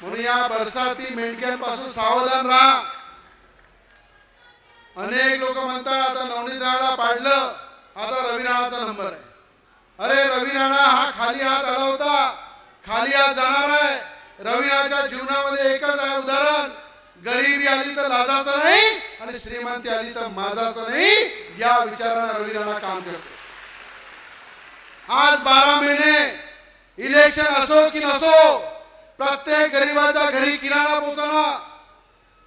म्हणून या बरसाती मेंढक्यांपासून सावधान राहा. अनेक लोक म्हणतात आता नवनीत राणाला पाडलं, आता रवी राणाचा नंबर आहे. अरे रवी राणा हा खाली हात आला होता, खाली हात जाणार आहे. रवी राणाच्या जीवनामध्ये एकच आहे उदाहरण, गरिबी आली तर लाजाचं नाही आणि श्रीमंती आली तर माझाचं नाही, या विचाराने रवी राणा काम करतो. आज 12 महिने इलेक्शन असो की नसो, प्रत्येक गरीबाच्या घरी किराणा पोहोचणं,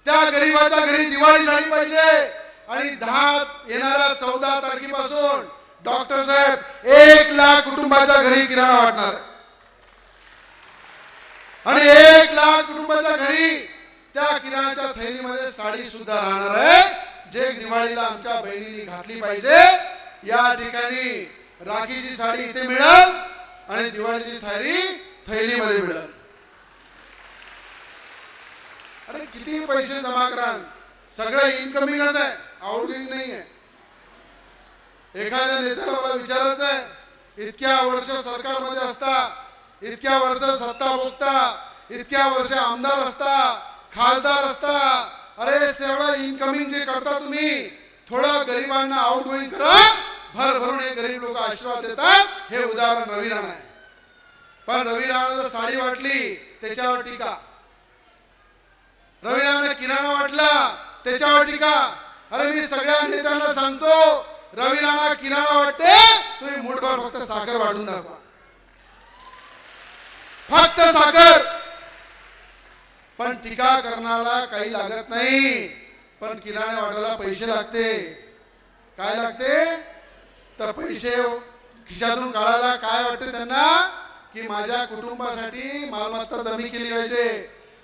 त्या गरीबाच्या घरी दिवाळी झाली पाहिजे. आणि 10 येणाऱ्या 14 तारखेपासून डॉक्टर साहेब 1 लाख कुटुंबाच्या घरी किराणा वाटणार आहे. आणि 1 लाख कुटुंबाच्या घरी त्या किराणाच्या थैलीमध्ये साडी सुद्धा राहणार आहे, जे दिवाळीला आमच्या बहिणींनी घातली पाहिजे. या ठिकाणी राखीची साडी इथे मिळेल आणि दिवाळीची थाळी थैलीमध्ये मिळेल. अरे किती पैसे जमा करा, सगळं इनकमिंगच आहे, आउटगोइंग नाही आहे. एखाद्या नेत्याला मला विचारायचं आहे, इतक्या वर्ष सरकारमध्ये असता, इतक्या वर्ष सत्ता भोगता, इतक्या वर्ष आमदार असता, खासदार असता, अरे सगळं इनकमिंग जे करता तुम्ही, थोडं गरिबांना आउटगोइंग करा. भरभरून हे गरीब लोक आशीर्वाद देतात. हे उदाहरण रवी राणा आहे. पण रवी राणाला साडी वाटली त्याच्यावर टीका, रवी राणाने किराणा वाटला त्याच्यावर टीका. अरे मी सगळ्या नेत्यांना सांगतो, रवी राणा किराणा वाटते, तुम्ही मुठभर फक्त साखर वाटून दाखवा, फक्त साखर. पण टीका करण्याला काही लागत नाही, पण किराणा वाटायला पैसे लागते. काय लागते तर पैसे खिशातून काढायला काय वाटते त्यांना की माझ्या कुटुंबासाठी मालमत्ता जमा केली पाहिजे,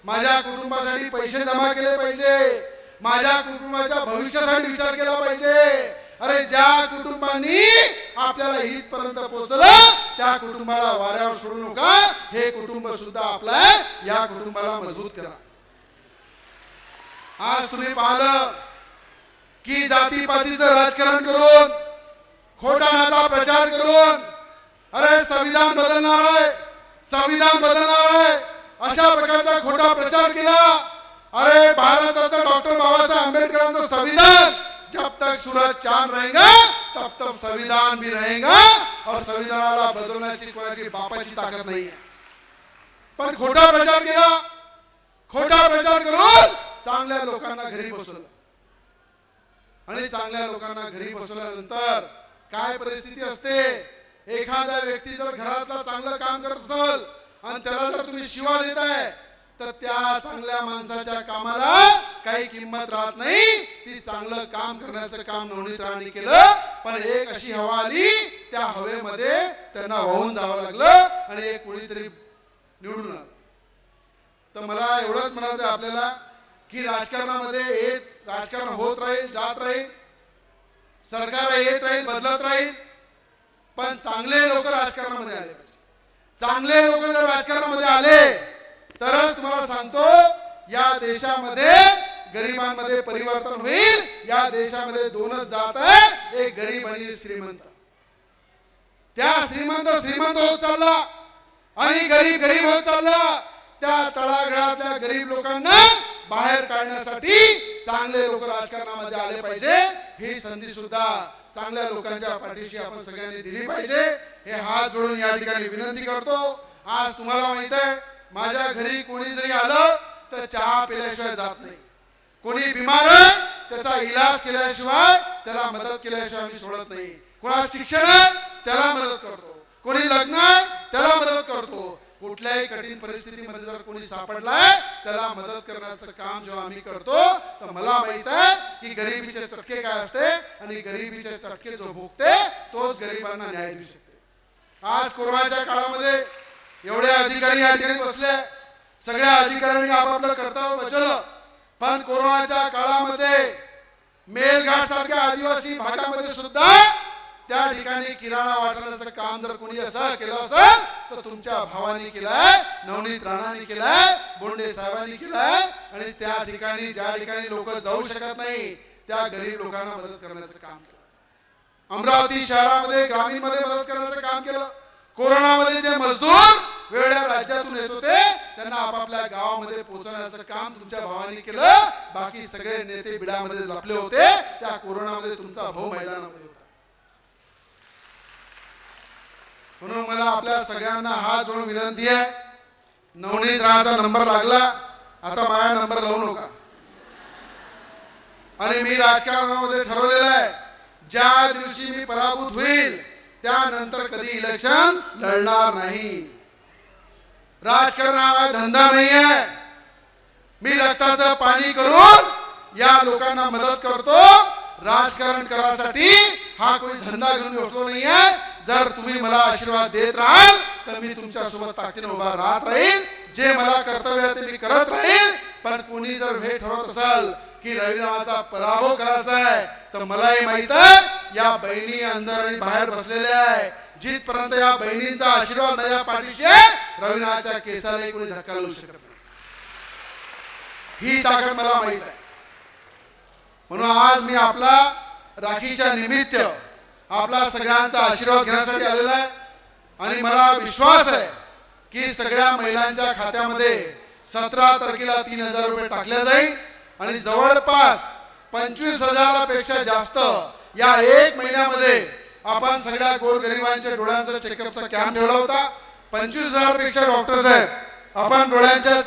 माझ्या कुटुंबासाठी पैसे जमा केले पाहिजे, माझ्या कुटुंबाच्या भविष्यासाठी विचार केला पाहिजे. अरे ज्या कुटुंबांनी आपल्याला इथपर्यंत पोहोचलं त्या कुटुंबाला वाऱ्यावर सोडू नका. हे कुटुंब सुद्धा आपलं आहे, या कुटुंबाला मजबूत करा. आज तुम्ही पाहिलं की जातीपातीचं राजकारण करून, खोटा नाटा प्रचार करून, अरे संविधान बदलणार आहे, संविधान बदलणार आहे, अशा प्रकारचा खोटा प्रचार केला. अरे भारतरत्न डॉक्टर बाबासाहेब आंबेडकरांचं संविधान, जब तक सूरज चांद रहेगा तब तक संविधान भी रहेगा. और संविधानाला बदलण्याची कोणाची बापाची ताकद नाही आहे. पण खोटा प्रचार केला, खोटा प्रचार करून चांगल्या लोकांना घरी बसवलं. आणि चांगल्या लोकांना घरी बसवल्यानंतर काय परिस्थिती असते, एखादा व्यक्ती जर घरातला चांगलं काम करत असेल आणि त्याला जर तुम्ही शिवा देताय तर त्या चांगल्या माणसाच्या कामाला काही किंमत राहत नाही. ती चांगलं काम करण्याचं काम नवनीत राणांनी केलं. पण एक अशी हवा आली, त्या हवेमध्ये त्यांना वाहून जावं लागलं आणि एक कोणीतरी निवडून आलं. तर मला एवढंच म्हणायचं आपल्याला की राजकारणामध्ये राजकारण होत राहील, जात राहील, सरकार येत राहील, बदलत राहील, पण चांगले लोक राजकारणामध्ये आले पाहिजे. चांगले लोक जर राजकारणामध्ये आले तरच तुम्हाला सांगतो या देशामध्ये गरिबांमध्ये परिवर्तन होईल. या देशामध्ये दोनच जात आहे, एक गरीब आणि श्रीमंत. त्या श्रीमंत होत चालला आणि गरीब गरीब होत चालला. त्या तळागाळातल्या गरीब लोकांना बाहेर काढण्यासाठी चांगले लोक राजकारणामध्ये आले पाहिजे. ही संधी सुद्धा चांगल्या लोकांच्या पाठीशी आपण सगळ्यांनी दिली पाहिजे. हे हात जोडून या ठिकाणी विनंती करतो. आज तुम्हाला माहित आहे, माझ्या घरी कोणी जरी आलं तर चहा पिल्याशिवाय जात नाही. कोणी बिमार आहे त्याचा इलाज केल्याशिवाय, त्याला मदत केल्याशिवाय मी सोडत नाही. कोणा शिक्षण आहे त्याला मदत करतो, कोणी लग्न आहे त्याला मदत करतो. कुठल्याही कठीण परिस्थितीमध्ये जर कोणी सापडलाय त्याला मदत करण्याचं काम जेव्हा आम्ही करतो तर मला माहित आहे की गरिबीचे चटके काय असते आणि गरिबीचे चटके जो भोगते तोच गरिबांना न्याय देऊ शकते. आज कोरोनाच्या काळामध्ये एवढे अधिकारी या ठिकाणी बसले, सगळ्या अधिकाऱ्यांनी आपापलं कर्तव्य बजावलं. पण कोरोनाच्या काळामध्ये मेलघाट सारख्या आदिवासी भागामध्ये सुद्धा त्या ठिकाणी किराणा वाटण्याचं काम जर कोणी असं केलं असेल तर तुमच्या भावांनी केलंय, नवनीत राणांनी केलंय, बोंडे साहेबांनी केलंय. आणि त्या ठिकाणी ज्या ठिकाणी लोक जाऊ शकत नाही त्या गरीब लोकांना मदत करण्याचं काम केलं. अमरावती शहरामध्ये ग्रामीण मध्ये मदत करण्याचं काम केलं. कोरोनामध्ये जे मजदूर वेगवेगळ्या राज्यातून येत होते त्यांना आपापल्या गावामध्ये पोहोचवण्याचं काम तुमच्या भावांनी केलं. बाकी सगळे नेते बिडामध्ये लपले होते. त्या कोरोनामध्ये तुमचा भाऊ मैदानामध्ये होता. म्हणून मला आपल्या सगळ्यांना हात जोडून विनंती आहे, नवनीत राहाचा नंबर लागला, आता माझा नंबर लावू नका. आणि मी राजकारणामध्ये ठरवलेलं आहे, ज्या दिवशी मी पराभूत होईल त्यानंतर कधी इलेक्शन लढणार नाही. राजकारण हा धंदा नाही आहे. मी रक्ताचं पाणी करून या लोकांना मदत करतो. राजकारण करायसाठी हा कोणी धंदा घेऊन बसलो नाही आहे. जर तुम्ही मला आशीर्वाद देत राहाल तर मी तुमच्या सोबत ताकदीने उभा राहत राहील. जे मला कर्तव्य आहे ते मी करत राहील. पण कोणी जर हे ठरवत असाल की रवी नावाचा पराभव करायचा आहे तर मलाही माहित आहे या बहिणी अंदर आणि बाहेर बसलेल्या आहे. जिथपर्यंत या बहिणींचा आशीर्वाद माझ्या पाठीशी आहे, रवी नावाच्या केसाला कोणी धक्का लावू शकत नाही. ही ताकद मला माहित आहे. म्हणून आज मी आपला राखीच्या निमित्त आपला सगळ्यांचा आशीर्वाद घेण्यासाठी आलेला आहे. आणि मला विश्वास आहे की सगळ्या महिलांच्या खात्यामध्ये 17 तारखेला 3,000 रुपये टाकले जाईल. आणि जवळपास 25,000 पेक्षा जास्त या एक महिन्यामध्ये आपण सगळ्या गोरगरिबांच्या डोळ्यांचा चेकअपचा कॅम्प ठेवला होता. 25,000 पेक्षा डॉक्टर साहेब आपण डोळ्यांच्या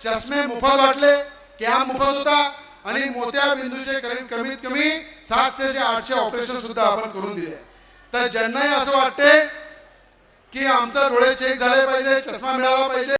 चष्मे मोफत वाटले. कॅम्प मोफत होता. आणि मोत्या बिंदूचे कमीत कमी 700 ते 800 ऑपरेशन सुद्धा आपण करून दिले. तर ज्यांनाही असं वाटते की आमचे डोळे चेक झाले पाहिजे, चष्मा मिळाला पाहिजे,